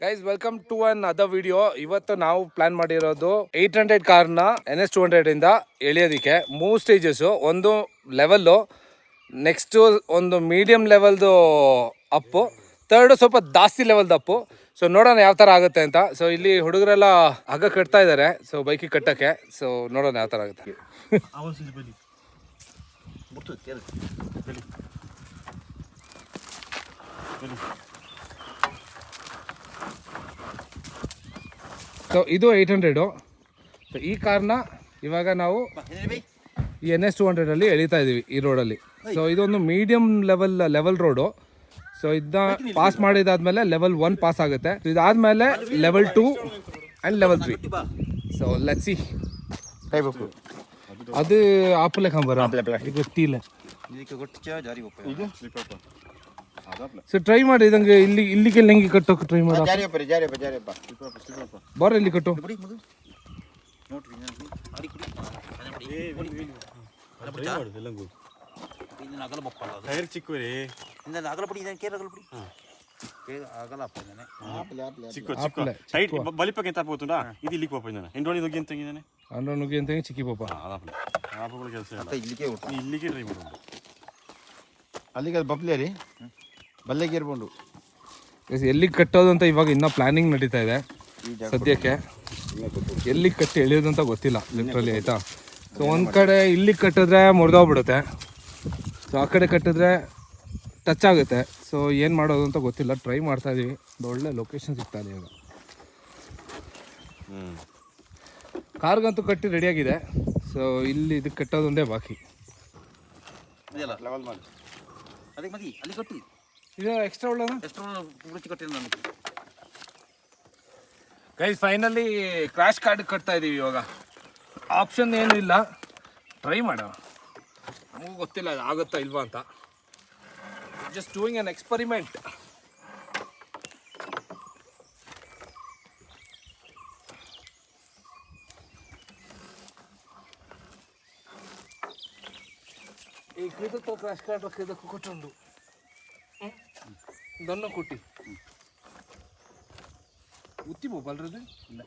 Guys welcome to another video. ಇವತ್ತು ನಾವು plan ಮಾಡಿರೋದು 800 ಕಾರ್ನ NS200 ಇಂದ ಎಳೆಯೋದಕ್ಕೆ 3 ಸ್ಟೇಜಸ್. ಒಂದು ಲೆವೆಲ್ಲು, ನೆಕ್ಸ್ಟ್ ಒಂದು ಮೀಡಿಯಂ ಲೆವೆಲ್ದು ಅಪ್ಪು, ಥರ್ಡ್ ಸ್ವಲ್ಪ ಜಾಸ್ತಿ ಲೆವೆಲ್ದು ಅಪ್ಪು. ಸೊ ನೋಡೋಣ ಯಾವ ಥರ ಆಗುತ್ತೆ ಅಂತ. ಸೊ ಇಲ್ಲಿ ಹುಡುಗರೆಲ್ಲ ಹಗ್ಗ ಕಟ್ತಾ ಇದ್ದಾರೆ, ಸೊ ಬೈಕಿಗೆ ಕಟ್ಟಕ್ಕೆ. ಸೊ ನೋಡೋಣ ಯಾವ ಥರ ಆಗುತ್ತೆ. ಸೊ ಇದು 800. ಸೊ ಈ ಕಾರ್ನ ಇವಾಗ ನಾವು ಈ NS200 ಅಲ್ಲಿ ಎಳಿತಾ ಇದೀವಿ ಈ ರೋಡಲ್ಲಿ. ಸೊ ಇದೊಂದು ಮೀಡಿಯಂ ಲೆವೆಲ್ ರೋಡು. ಸೊ ಇದನ್ನ ಪಾಸ್ ಮಾಡಿದಾದ್ಮೇಲೆ ಲೆವೆಲ್ 1 ಪಾಸ್ ಆಗುತ್ತೆ. ಇದಾದ್ಮೇಲೆ level 2 and level 3. So let's see. ಅದು ಆಪಲೆ ಖಂಬರ ಗೊತ್ತಿಲ್ಲ. ಸೊ ಟ್ರೈ ಮಾಡಿ ಇದಂಗೆ ಇಲ್ಲಿಗೆ ಹೆಂಗೆ ಕಟ್ಟೋಕೆ ಟ್ರೈ ಮಾಡಿ. ಬಾರ ಇಲ್ಲಿ ಕಟ್ಟು. ಚಿಕ್ಕಿ ಪಾಪ ಅಲ್ಲಿಗೆ ಬಬ್ಲಿ ರೀ ಬಲ್ಲೆಗೆ ಇರ್ಬೋದು. ಎಲ್ಲಿಗೆ ಕಟ್ಟೋದು ಅಂತ ಇವಾಗ ಇನ್ನೂ ಪ್ಲಾನಿಂಗ್ ನಡೀತಾ ಇದೆ ಸದ್ಯಕ್ಕೆ. ಎಲ್ಲಿಗೆ ಕಟ್ಟಿ ಎಳೆಯೋದು ಅಂತ ಗೊತ್ತಿಲ್ಲ ಲಿಟ್ರಲಿ, ಆಯಿತಾ. ಸೊ ಒಂದು ಕಡೆ ಇಲ್ಲಿಗೆ ಕಟ್ಟಿದ್ರೆ ಮುರಿದೋಗ್ಬಿಡುತ್ತೆ, ಸೊ ಆ ಕಡೆ ಕಟ್ಟಿದ್ರೆ ಟಚ್ ಆಗುತ್ತೆ. ಸೊ ಏನು ಮಾಡೋದು ಅಂತ ಗೊತ್ತಿಲ್ಲ, ಟ್ರೈ ಮಾಡ್ತಾ ಇದೀವಿ. ಒಂದು ಒಳ್ಳೆ ಲೊಕೇಶನ್ ಸಿಗ್ತಾ ಇದೆ ಇವಾಗ. ಕಾರ್ಗಂತೂ ಕಟ್ಟಿ ರೆಡಿಯಾಗಿದೆ. ಸೊ ಇಲ್ಲಿ ಇದಕ್ಕೆ ಕಟ್ಟೋದೊಂದೇ ಬಾಕಿ. ಇದು extra guys finally crash card ಕಟ್ತಾ ಇದೀವಿ ಇವಾಗ. ಆಪ್ಷನ್ ಏನೂ ಇಲ್ಲ, ಟ್ರೈ ಮಾಡೋಣ. ನಮಗೂ ಗೊತ್ತಿಲ್ಲ ಅದು ಆಗುತ್ತಾ ಇಲ್ವಾ ಅಂತ. Just doing an experiment. ಈ ಕ್ರೀಡಕ್ಕೂ ಕ್ರಾಶ್ ಕಾರ್ಡ್ ಕ್ರೀಡಕ್ಕೂ ಕೊಟ್ಟುಂಡು ದೊನ್ನ ಕುಟ್ಟಿ ಉತ್ತಿ ಬೋಬಲ್ರದು ಇಲ್ಲ.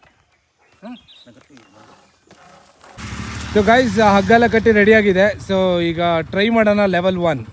ಸೊ ಗೈಸ್ ಹಗ್ಗೆಲ್ಲ ಕಟ್ಟಿ ರೆಡಿಯಾಗಿದೆ. ಸೊ ಈಗ ಟ್ರೈ ಮಾಡೋಣ ಲೆವೆಲ್ 1.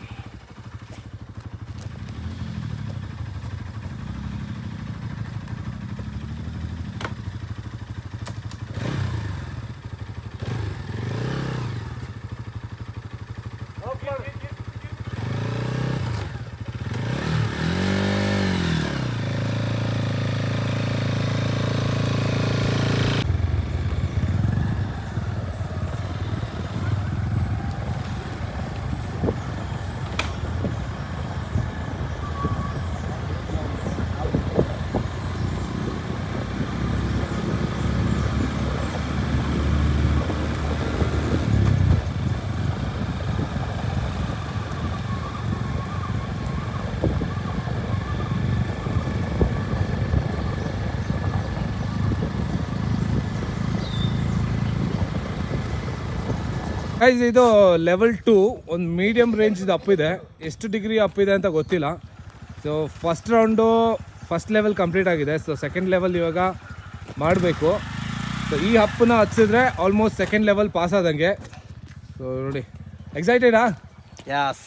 ಗೈಸ್ ಇದು ಲೆವೆಲ್ 2 ಒಂದು ಮೀಡಿಯಮ್ ರೇಂಜಿದು ಅಪ್ ಇದೆ. ಎಷ್ಟು ಡಿಗ್ರಿ ಅಪ್ ಇದೆ ಅಂತ ಗೊತ್ತಿಲ್ಲ. So first round first level complete ಆಗಿದೆ. ಸೊ ಸೆಕೆಂಡ್ ಲೆವೆಲ್ ಇವಾಗ ಮಾಡಬೇಕು. ಸೊ ಈ ಅಪ್ಪನ್ನ ಹಚ್ಚಿದ್ರೆ ಆಲ್ಮೋಸ್ಟ್ ಸೆಕೆಂಡ್ ಲೆವೆಲ್ ಪಾಸ್ ಆದಂಗೆ. ಸೊ ನೋಡಿ, ಎಕ್ಸೈಟೆಡಾ? ಯಾಸ್.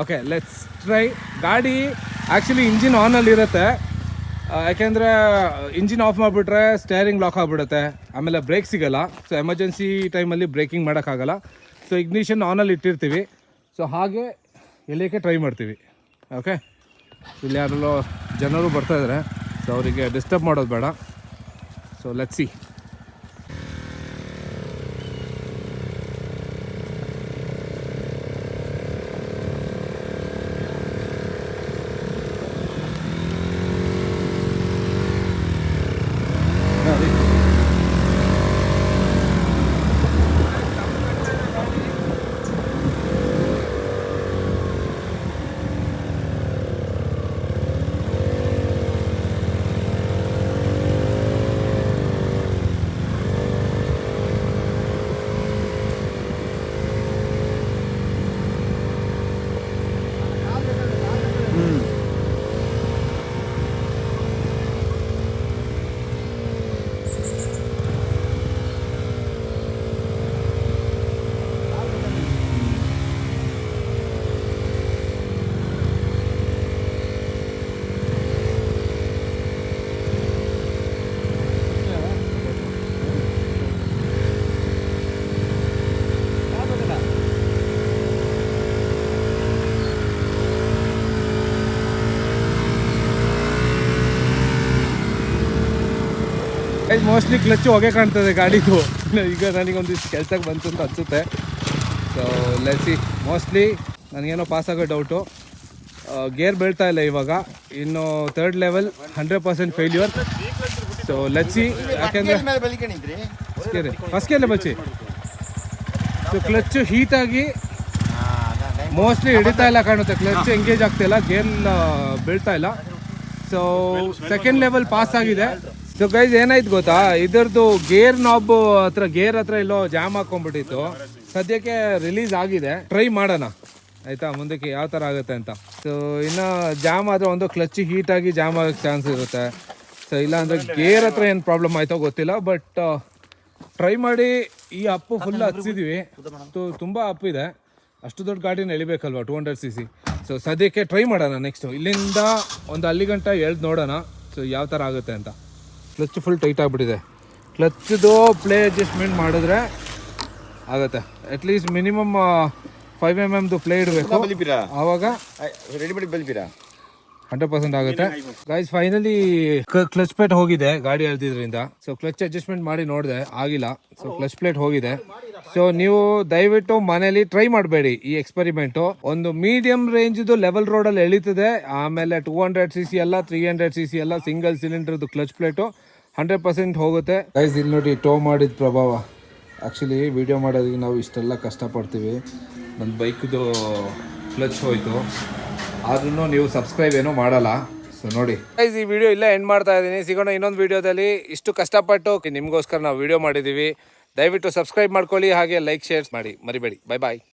Okay let's try. ಗಾಡಿ ಆ್ಯಕ್ಚುಲಿ ಇಂಜಿನ್ ಆನಲ್ಲಿರುತ್ತೆ, ಯಾಕೆಂದರೆ ಇಂಜಿನ್ ಆಫ್ ಮಾಡಿಬಿಟ್ರೆ ಸ್ಟೇರಿಂಗ್ ಲಾಕ್ ಆಗಿಬಿಡುತ್ತೆ, ಆಮೇಲೆ ಬ್ರೇಕ್ ಸಿಗೋಲ್ಲ. ಸೊ ಎಮರ್ಜೆನ್ಸಿ ಟೈಮಲ್ಲಿ ಬ್ರೇಕಿಂಗ್ ಮಾಡೋಕ್ಕಾಗಲ್ಲ. ಸೊ ಇಗ್ನಿಷನ್ ಆನಲ್ಲಿ ಇಟ್ಟಿರ್ತೀವಿ. ಸೊ ಹಾಗೆ ಎಲ್ಲಿಯಕ್ಕೆ ಟ್ರೈ ಮಾಡ್ತೀವಿ. ಓಕೆ, ಇಲ್ಲಿ ಯಾರೆಲ್ಲೋ ಜನರು ಬರ್ತಾಯಿದ್ದಾರೆ, ಸೊ ಅವರಿಗೆ ಡಿಸ್ಟರ್ಬ್ ಮಾಡೋದು ಬೇಡ. So let's see. Mostly clutch ಹೊಗೆ ಕಾಣ್ತದೆ ಗಾಡಿದು. ಈಗ ನನಗೊಂದಿಷ್ಟು ಕೆಲ್ಸಕ್ಕೆ ಬಂತು ಅಂತ ಅನಿಸುತ್ತೆ. ಸೊ ಲೆಟ್ಸಿ, ಮೋಸ್ಟ್ಲಿ ನನಗೇನೋ ಪಾಸ್ ಆಗೋ ಡೌಟು. ಗೇರ್ ಬೀಳ್ತಾ ಇಲ್ಲ ಇವಾಗ, ಇನ್ನು 3rd level 100% failure. So let's see, ಯಾಕೆಂದರೆ ಫಸ್ಟ್ ಗೇರ್ಲೆ ಬಚ್ಚಿ. ಸೊ ಕ್ಲಚ್ ಹೀಟಾಗಿ ಮೋಸ್ಟ್ಲಿ ಹಿಡಿತಾ ಇಲ್ಲ ಕಾಣುತ್ತೆ, ಕ್ಲಚ್ ಎಂಗೇಜ್ ಆಗ್ತಾಯಿಲ್ಲ, ಗೇರ್ ಬೀಳ್ತಾ ಇಲ್ಲ. ಸೊ 2nd ಲೆವೆಲ್ ಪಾಸ್ ಆಗಿದೆ. ಸೊ ಗೈಸ್ ಏನಾಯ್ತು ಗೊತ್ತಾ, ಇದರದ್ದು ಗೇರ್ ನಾಬ್ ಗೇರ್ ಹತ್ರ ಎಲ್ಲೋ ಜಾಮ್ ಹಾಕೊಂಡ್ಬಿಟ್ಟಿತ್ತು. ಸದ್ಯಕ್ಕೆ ರಿಲೀಸ್ ಆಗಿದೆ, ಟ್ರೈ ಮಾಡೋಣ ಆಯಿತಾ ಮುಂದಕ್ಕೆ ಯಾವ ಥರ ಆಗುತ್ತೆ ಅಂತ. ಸೊ ಇನ್ನು ಜಾಮ್ ಆದರೆ ಒಂದು ಕ್ಲಚ್ ಹೀಟಾಗಿ ಜಾಮ್ ಆಗೋಕ್ಕೆ ಚಾನ್ಸ್ ಇರುತ್ತೆ. ಸೊ ಇಲ್ಲ ಅಂದರೆ ಗೇರ್ ಹತ್ರ ಏನು ಪ್ರಾಬ್ಲಮ್ ಆಯಿತೋ ಗೊತ್ತಿಲ್ಲ, ಬಟ್ ಟ್ರೈ ಮಾಡಿ ಈ ಅಪ್ಪು ಫುಲ್ ಹಚ್ಚಿದ್ವಿ. ತುಂಬ ಅಪ್ಪಿದೆ, ಅಷ್ಟು ದೊಡ್ಡ ಗಾಡಿನ ಎಳಿಬೇಕಲ್ವ 200cc. ಸೊ ಸದ್ಯಕ್ಕೆ ಟ್ರೈ ಮಾಡೋಣ. ನೆಕ್ಸ್ಟು ಇಲ್ಲಿಂದ ಒಂದು ಅಲ್ಲಿ ಗಂಟ ಎಳ್ದು ನೋಡೋಣ ಸೊ ಯಾವ ಥರ ಆಗುತ್ತೆ ಅಂತ. ಕ್ಲಚ್ ಫುಲ್ ಟೈಟ್ ಆಗಿಬಿಟ್ಟಿದೆ, ಕ್ಲಚ್ದು ಪ್ಲೇ ಅಡ್ಜಸ್ಟ್ಮೆಂಟ್ ಮಾಡಿದ್ರೆ ಆಗುತ್ತೆ. ಅಟ್ಲೀಸ್ಟ್ ಮಿನಿಮಮ್ 5 mm ಪ್ಲೇ ಇಡಬೇಕು, ಆವಾಗ ರೆಡಿಮೇಡ್ ಬಲ್ಪೀರಾ 100% ಆಗುತ್ತೆ. ಗೈಸ್ ಫೈನಲಿ ಕ್ಲಚ್ ಪ್ಲೇಟ್ ಹೋಗಿದೆ ಗಾಡಿ ಎಳ್ದಿದ್ರಿಂದ. ಸೊ ಕ್ಲಚ್ ಅಡ್ಜಸ್ಟ್ಮೆಂಟ್ ಮಾಡಿ ನೋಡಿದೆ, ಆಗಿಲ್ಲ. ಸೊ ಕ್ಲಚ್ ಪ್ಲೇಟ್ ಹೋಗಿದೆ. ಸೊ ನೀವು ದಯವಿಟ್ಟು ಮನೇಲಿ ಟ್ರೈ ಮಾಡಬೇಡಿ ಈ ಎಕ್ಸ್ಪೆರಿಮೆಂಟು. ಒಂದು ಮೀಡಿಯಂ ರೇಂಜ್ದು ಲೆವೆಲ್ ರೋಡಲ್ಲಿ ಎಳೀತದೆ. ಆಮೇಲೆ 200cc ಅಲ್ಲ 300cc ಅಲ್ಲ, ಸಿಂಗಲ್ ಸಿಲಿಂಡರ್ದು ಕ್ಲಚ್ ಪ್ಲೇಟು 100% ಹೋಗುತ್ತೆ. ಗೈಸ್ ಇಲ್ಲಿ ನೋಡಿ ಟೋ ಮಾಡಿದ ಪ್ರಭಾವ. ಆ್ಯಕ್ಚುಲಿ ವಿಡಿಯೋ ಮಾಡೋದಕ್ಕೆ ನಾವು ಇಷ್ಟೆಲ್ಲ ಕಷ್ಟಪಡ್ತೀವಿ, ನನ್ನ ಬೈಕ್ದು ಕ್ಲಚ್ ಹೋಯಿತು, ಆದ್ರೂ ನೀವು ಸಬ್ಸ್ಕ್ರೈಬ್ ಏನೂ ಮಾಡಲ್ಲ. ಸೊ ನೋಡಿ ಗೈಸ್, ಈ ವಿಡಿಯೋ ಇಲ್ಲೇ ಎಂಡ್ ಮಾಡ್ತಾ ಇದ್ದೀನಿ. ಸಿಗೋಣ ಇನ್ನೊಂದು ವಿಡಿಯೋದಲ್ಲಿ. ಇಷ್ಟು ಕಷ್ಟಪಟ್ಟು ನಿಮಗೋಸ್ಕರ ನಾವು ವಿಡಿಯೋ ಮಾಡಿದ್ದೀವಿ. ದಯವಿಟ್ಟು ಸಬ್ಸ್ಕ್ರೈಬ್ ಮಾಡ್ಕೊಳ್ಳಿ, ಹಾಗೆ ಲೈಕ್ ಶೇರ್ ಮಾಡಿ ಮರಿಬೇಡಿ. ಬಾಯ್ ಬಾಯ್.